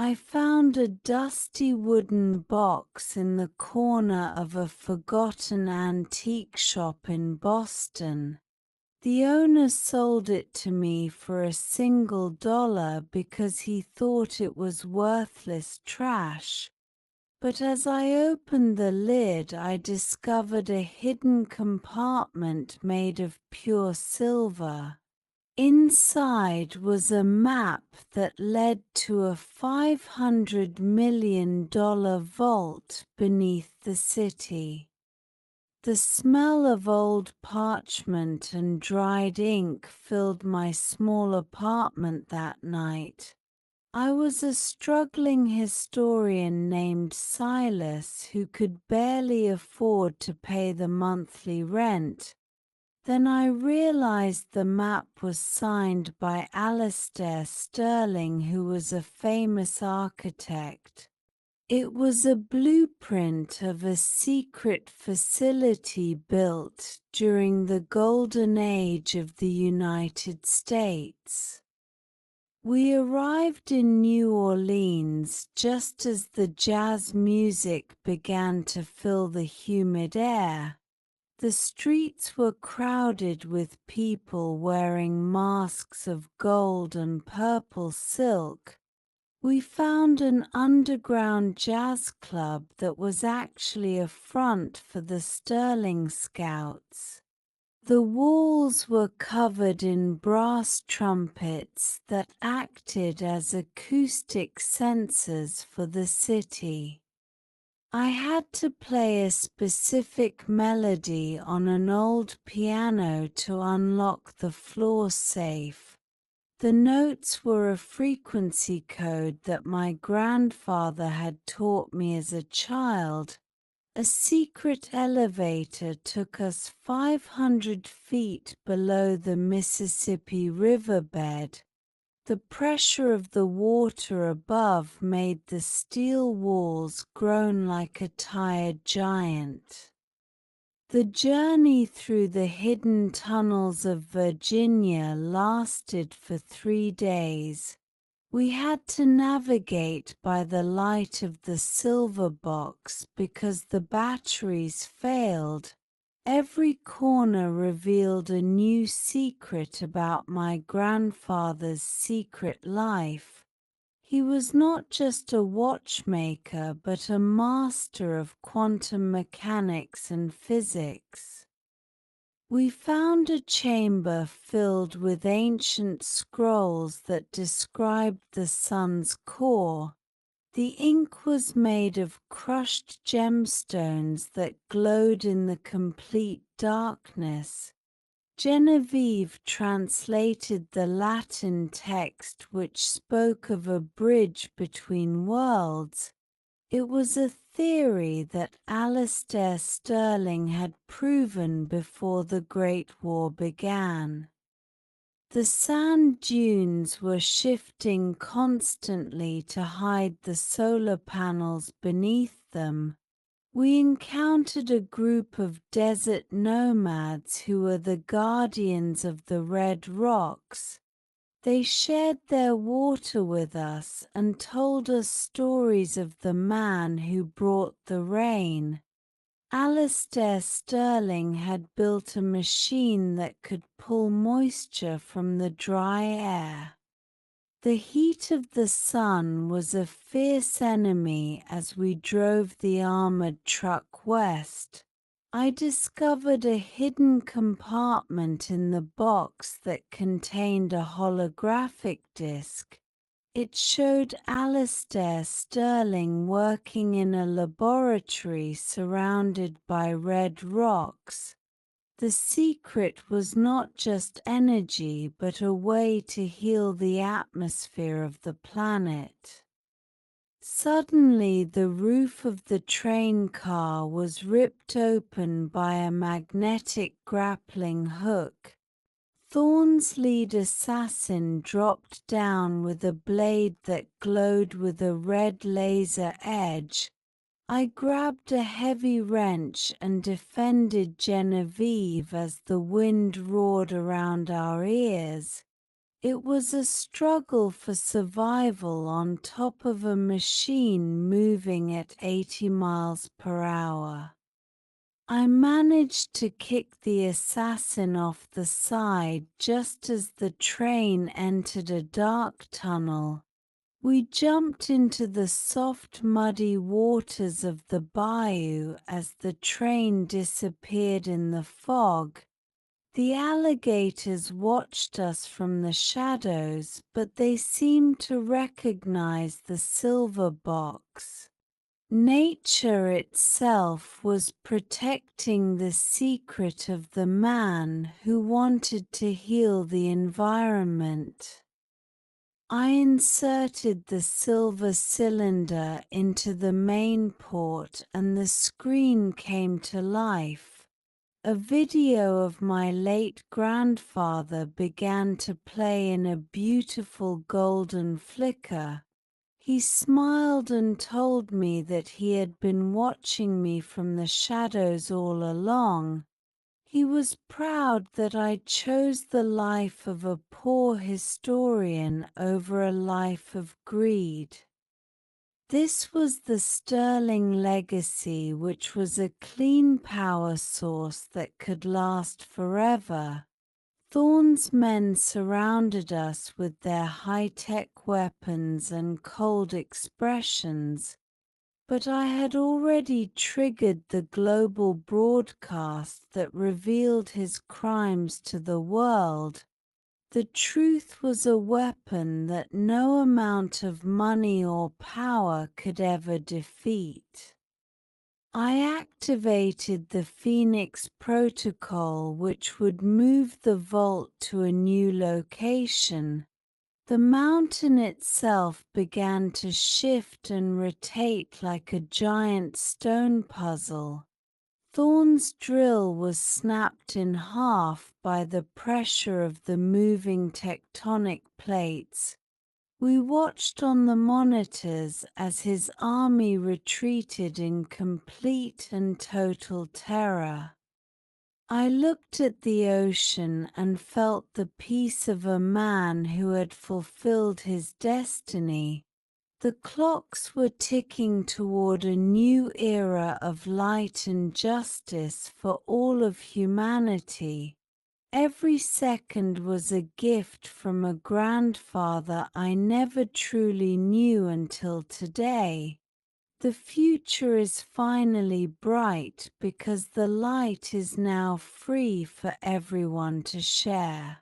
I found a dusty wooden box in the corner of a forgotten antique shop in Boston. The owner sold it to me for $1 because he thought it was worthless trash. But as I opened the lid, I discovered a hidden compartment made of pure silver. Inside was a map that led to a $500 million vault beneath the city. The smell of old parchment and dried ink filled my small apartment that night. I was a struggling historian named Silas who could barely afford to pay the monthly rent. Then I realized the map was signed by Alastair Sterling, who was a famous architect. It was a blueprint of a secret facility built during the Golden Age of the United States. We arrived in New Orleans just as the jazz music began to fill the humid air. The streets were crowded with people wearing masks of gold and purple silk. We found an underground jazz club that was actually a front for the Sterling Scouts. The walls were covered in brass trumpets that acted as acoustic sensors for the city. I had to play a specific melody on an old piano to unlock the floor safe. The notes were a frequency code that my grandfather had taught me as a child. A secret elevator took us 500 feet below the Mississippi riverbed. The pressure of the water above made the steel walls groan like a tired giant. The journey through the hidden tunnels of Virginia lasted for 3 days. We had to navigate by the light of the silver box because the batteries failed. Every corner revealed a new secret about my grandfather's secret life. He was not just a watchmaker but a master of quantum mechanics and physics. We found a chamber filled with ancient scrolls that described the sun's core. The ink was made of crushed gemstones that glowed in the complete darkness. Genevieve translated the Latin text which spoke of a bridge between worlds. It was a theory that Alastair Sterling had proven before the Great War began. The sand dunes were shifting constantly to hide the solar panels beneath them. We encountered a group of desert nomads who were the guardians of the red rocks. They shared their water with us and told us stories of the man who brought the rain. Alastair Sterling had built a machine that could pull moisture from the dry air. The heat of the sun was a fierce enemy as we drove the armored truck west. I discovered a hidden compartment in the box that contained a holographic disc. It showed Alastair Sterling working in a laboratory surrounded by red rocks. The secret was not just energy but a way to heal the atmosphere of the planet. Suddenly the roof of the train car was ripped open by a magnetic grappling hook. Thorn's lead assassin dropped down with a blade that glowed with a red laser edge. I grabbed a heavy wrench and defended Genevieve as the wind roared around our ears. It was a struggle for survival on top of a machine moving at 80 miles per hour. I managed to kick the assassin off the side just as the train entered a dark tunnel. We jumped into the soft, muddy waters of the bayou as the train disappeared in the fog. The alligators watched us from the shadows, but they seemed to recognize the silver box. Nature itself was protecting the secret of the man who wanted to heal the environment. I inserted the silver cylinder into the main port and the screen came to life. A video of my late grandfather began to play in a beautiful golden flicker. He smiled and told me that he had been watching me from the shadows all along. He was proud that I chose the life of a poor historian over a life of greed. This was the sterling legacy, which was a clean power source that could last forever. Thorne's men surrounded us with their high-tech weapons and cold expressions, but I had already triggered the global broadcast that revealed his crimes to the world. The truth was a weapon that no amount of money or power could ever defeat. I activated the Phoenix Protocol, which would move the vault to a new location. The mountain itself began to shift and rotate like a giant stone puzzle. Thorne's drill was snapped in half by the pressure of the moving tectonic plates. We watched on the monitors as his army retreated in complete and total terror. I looked at the ocean and felt the peace of a man who had fulfilled his destiny. The clocks were ticking toward a new era of light and justice for all of humanity. Every second was a gift from a grandfather I never truly knew until today. The future is finally bright because the light is now free for everyone to share.